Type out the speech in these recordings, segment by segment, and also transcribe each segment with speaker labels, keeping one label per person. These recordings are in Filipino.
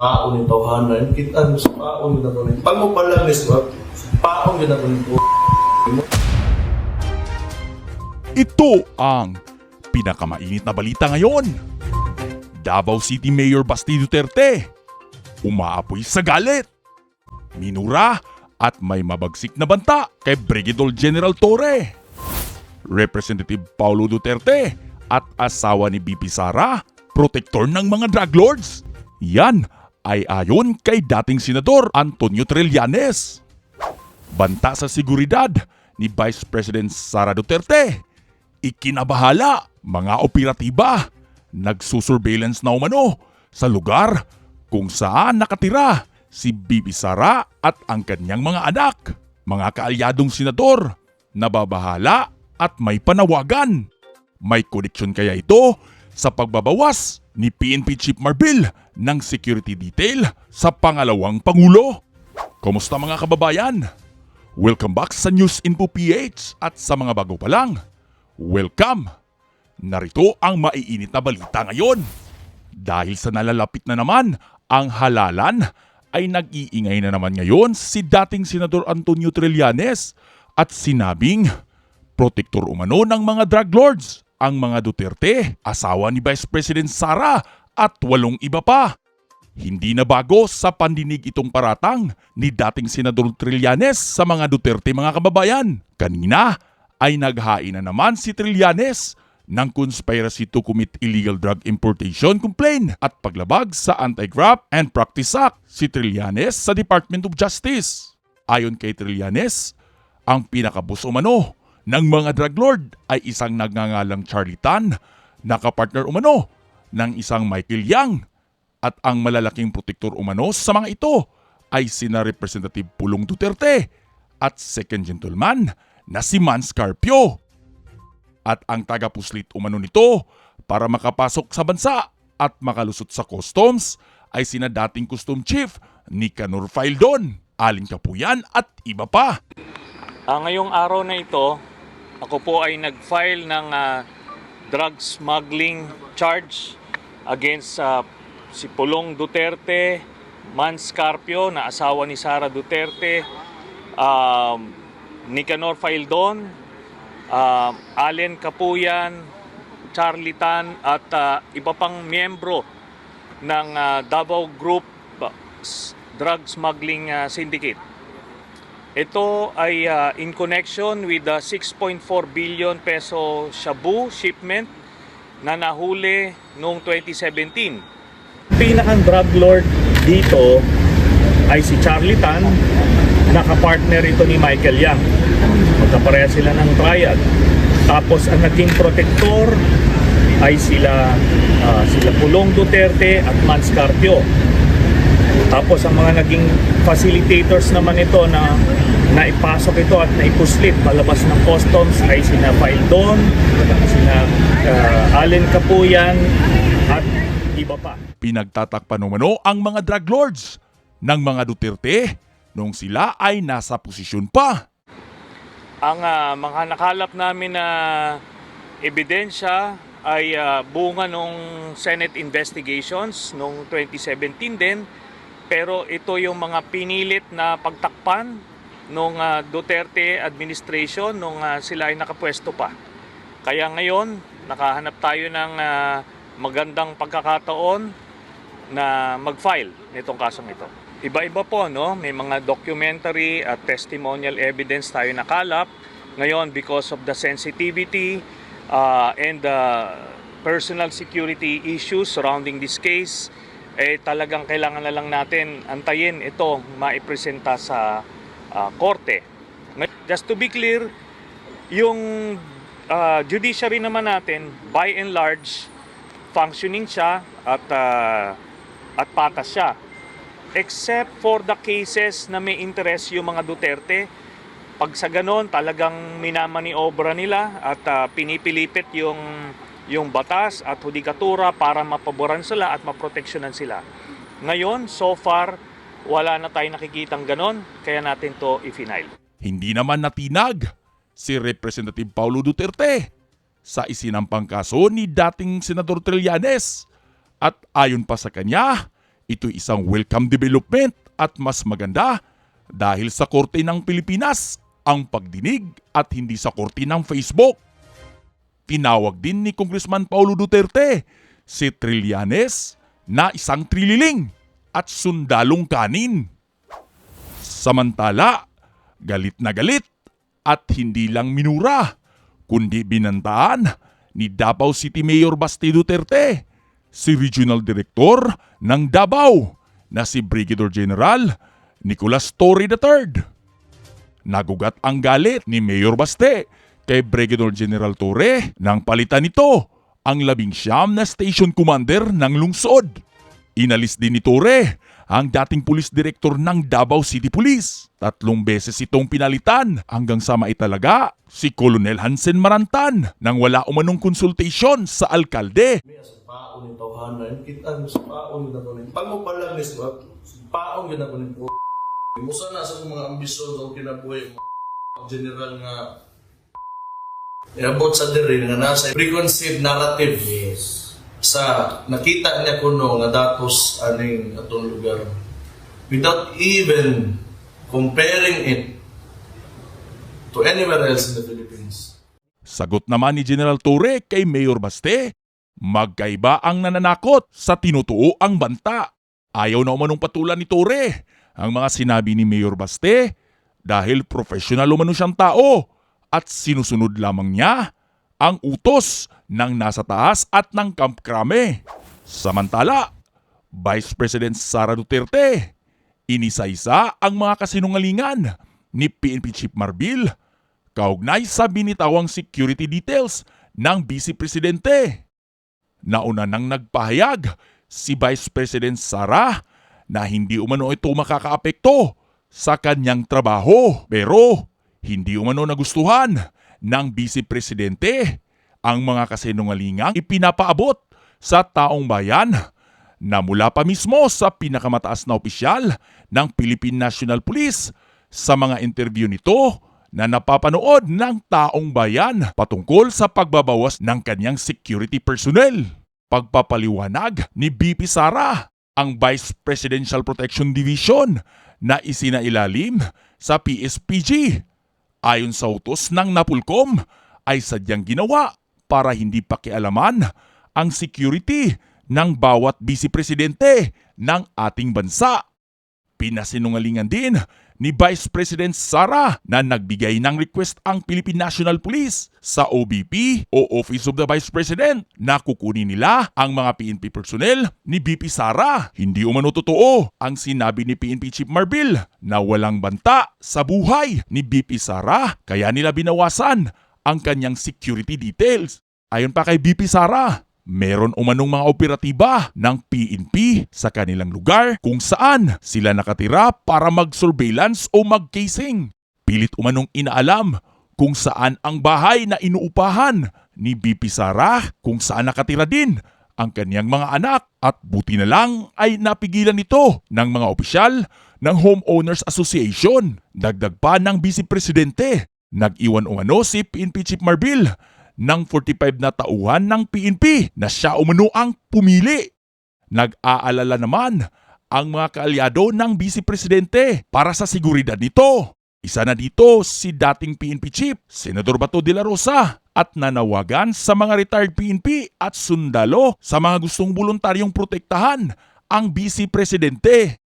Speaker 1: Paon yung tawhanan, kita mo sa paon yun ako rin. Pag mo pala, paon yun ako rin po.
Speaker 2: Ito ang pinakamainit na balita ngayon. Davao City Mayor Basti Duterte umaapoy sa galit, minura at may mabagsik na banta kay Brigadier General Torre. Representative Paulo Duterte at asawa ni BP Sara, protektor ng mga drug lords. Yan ay ayon kay dating Senador Antonio Trillanes. Banta sa seguridad ni Vice President Sara Duterte. Ikinabahala mga operatiba. Nagsusurveillance na umano sa lugar kung saan nakatira si Bibi Sara at ang kanyang mga anak. Mga kaalyadong senador, nababahala at may panawagan. May koneksyon kaya ito sa pagbabawas ni PNP Chief Marbil ng security detail sa pangalawang Pangulo? Kumusta mga kababayan? Welcome back sa News Info PH at sa mga bago pa lang, welcome! Narito ang maiinit na balita ngayon. Dahil sa nalalapit na naman ang halalan, ay nag-iingay na naman ngayon si dating Senador Antonio Trillanes at sinabing protektor umano ng mga drug lords ang mga Duterte, asawa ni Vice President Sara at 8 iba pa. Hindi na bago sa pandinig itong paratang ni dating Senador Trillanes sa mga Duterte mga kababayan. Kanina ay naghain na naman si Trillanes ng conspiracy to commit illegal drug importation complaint at paglabag sa Anti-Graft and Practice Act si Trillanes sa Department of Justice. Ayon kay Trillanes, ang pinakabus umano ng mga drug lord ay isang nagngangalang Charlie Tan na kapartner umano ng isang Michael Yang at ang malalaking protektor umano sa mga ito ay sina Representative Pulong Duterte at second gentleman na si Man Scarpio. At ang tagapuslit umano nito para makapasok sa bansa at makalusot sa customs ay sina dating Custom Chief Nicanor Faildon, Aling Kapuyan at iba pa.
Speaker 3: Ngayong araw na ito, ako po ay nag-file ng drug smuggling charge against si Pulong Duterte, Man Scarpio na asawa ni Sara Duterte, Nicanor Faildon, Allen Kapuyan, Charlie Tan at iba pang miyembro ng Davao Group Drug Smuggling Syndicate. Ito ay in connection with the 6.4 billion peso shabu shipment na nahuli noong 2017. Pinakang drug lord dito ay si Charlie Tan, nakapartner ito ni Michael Yang. Magkapareha sila ng triad. Tapos ang naging protector ay sila Pulong Duterte at Man Scarpio. Tapos ang mga naging facilitators naman ito na naipasok ito at naipuslit palabas ng customs ay sina Faildon, sina Allen Kapuyan at iba pa.
Speaker 2: Pinagtatakpan umano ang mga drug lords ng mga Duterte nung sila ay nasa posisyon pa.
Speaker 3: Ang mga nakalap namin na ebidensya ay bunga nung Senate investigations noong 2017 din. Pero ito yung mga pinilit na pagtakpan nung Duterte administration nung sila ay nakapwesto pa. Kaya ngayon, nakahanap tayo ng magandang pagkakataon na mag-file nitong kasong ito. Iba-iba po, no? May mga documentary at testimonial evidence tayo nakalap. Ngayon, because of the sensitivity and the personal security issues surrounding this case, talagang kailangan na lang natin antayin ito maipresenta sa korte. Just to be clear, yung judiciary naman natin, by and large, functioning siya at patas siya. Except for the cases na may interest yung mga Duterte, pag sa ganon talagang minamaniobra nila at pinipilipit yung batas at hudikatura para mapaboran sila at maproteksyonan sila. Ngayon, so far, wala na tayong nakikitang ganon, kaya natin to i-final.
Speaker 2: Hindi naman natinag si Representative Paulo Duterte sa isinampang kaso ni dating Senador Trillanes at ayon pa sa kanya, Ito'y isang welcome development at mas maganda dahil sa Korte ng Pilipinas ang pagdinig at hindi sa Korte ng Facebook. Tinawag din ni Congressman Paulo Duterte si Trillanes na isang trililing at sundalong kanin. Samantala, galit na galit at hindi lang minura, kundi binantaan ni Davao City Mayor Basti Duterte si Regional Director ng Davao na si Brigadier General Nicolas Torre III. Nagugat ang galit ni Mayor Baste kay Brigadier General Torre nang palitan nito ang 19 na station commander ng lungsod. Inalis din ni Torre ang dating police director ng Davao City Police. 3 beses itong pinalitan hanggang sa maitalaga si Colonel Hansen Marantan nang wala umanong konsultasyon sa alkalde.
Speaker 1: May sa paon yung tawhanan, kita sa paon yung nakunin. Pag mo palang ni sa paon yung nakunin po. Musa na sa mga ambisyon o kinabuhay mga general nga about sa diri nga nasa preconceived narrative sa nakita niya kuno nga datos aning atong lugar without even comparing it to anywhere else in the Philippines.
Speaker 2: Sagot naman ni General Torre kay Mayor Baste, magkaiba ang nananakot sa tinutuo ang banta. Ayaw na umanong patulan ni Torre ang mga sinabi ni Mayor Baste dahil professional umano siyang tao at sinusunod lamang niya ang utos ng nasa taas at ng Camp Crame. Samantala, Vice President Sara Duterte, inisa-isa ang mga kasinungalingan ni PNP Chief Marbil kaugnay sa binitawang security details ng Vice Presidente. Nauna nang nagpahayag si Vice President Sara na hindi umano ito makakaapekto sa kanyang trabaho. Pero hindi umano nagustuhan ng Vice Presidente ang mga kasinungalingang ipinapaabot sa taong bayan na mula pa mismo sa pinakamataas na opisyal ng Philippine National Police sa mga interview nito na napapanood ng taong bayan patungkol sa pagbabawas ng kanyang security personnel. Pagpapaliwanag ni VP Sara ang Vice Presidential Protection Division na isinailalim sa PSPG. Ayon sa utos ng Napulcom ay sadyang ginawa para hindi pakialaman ang security ng bawat Vice Presidente ng ating bansa. Pinasinungalingan din ni Vice President Sara na nagbigay ng request ang Philippine National Police sa OBP o Office of the Vice President na kukunin nila ang mga PNP personnel ni VP Sara. Hindi umano totoo ang sinabi ni PNP Chief Marbil na walang banta sa buhay ni VP Sara kaya nila binawasan ang kanyang security details. Ayon pa kay VP Sara, meron umanong mga operatiba ng PNP sa kanilang lugar kung saan sila nakatira para mag-surveillance o mag-casing. Pilit umanong inaalam kung saan ang bahay na inuupahan ni VP Sara kung saan nakatira din ang kanyang mga anak at buti na lang ay napigilan ito ng mga opisyal ng Homeowners Association. Dagdag pa ng Vice Presidente, nag-iwan umano si PNP Chief Marbil ng 45 na tauhan ng PNP na siya umano ang pumili. Nag-aalala naman ang mga kaalyado ng Vice Presidente para sa seguridad nito. Isa na dito si dating PNP Chief, Senador Bato de la Rosa, at nanawagan sa mga retired PNP at sundalo sa mga gustong voluntaryong protektahan ang Vice Presidente.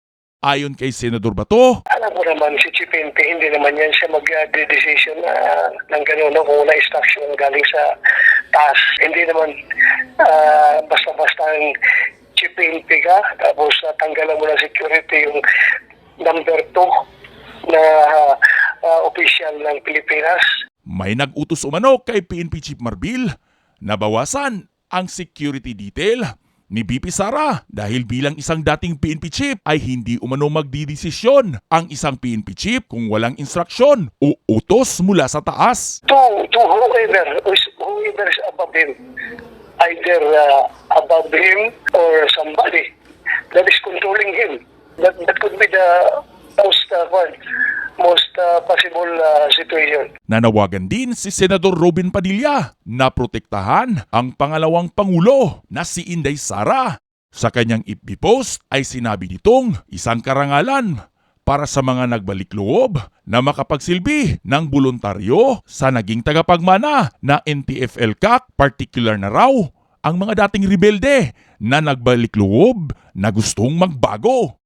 Speaker 2: Ayon kay Senador Bato,
Speaker 4: alam mo naman si Chief PNP, hindi naman yan siya mag-decision ng gano'n kung wala instruction galing sa taas. Hindi naman basta-basta ang Chief PNP ka, tapos tanggalan mo ng security yung number 2 na official ng Pilipinas.
Speaker 2: may nag-utos umano kay PNP Chief Marbil na bawasan ang security detail ni VP Sara dahil bilang isang dating PNP chief ay hindi umano magdidesisyon ang isang PNP chief kung walang instruksyon o utos mula sa taas.
Speaker 4: To whoever is above him, either above him or somebody that is controlling him. That could be the most possible situation.
Speaker 2: Nanawagan din si Senador Robin Padilla na protektahan ang pangalawang Pangulo na si Inday Sara Sa kanyang FB post ay sinabi nitong isang karangalan para sa mga nagbalik loob na makapagsilbi ng voluntaryo sa naging tagapagmana na NTF-ELCAC, particular na raw ang mga dating rebelde na nagbalik loob na gustong magbago.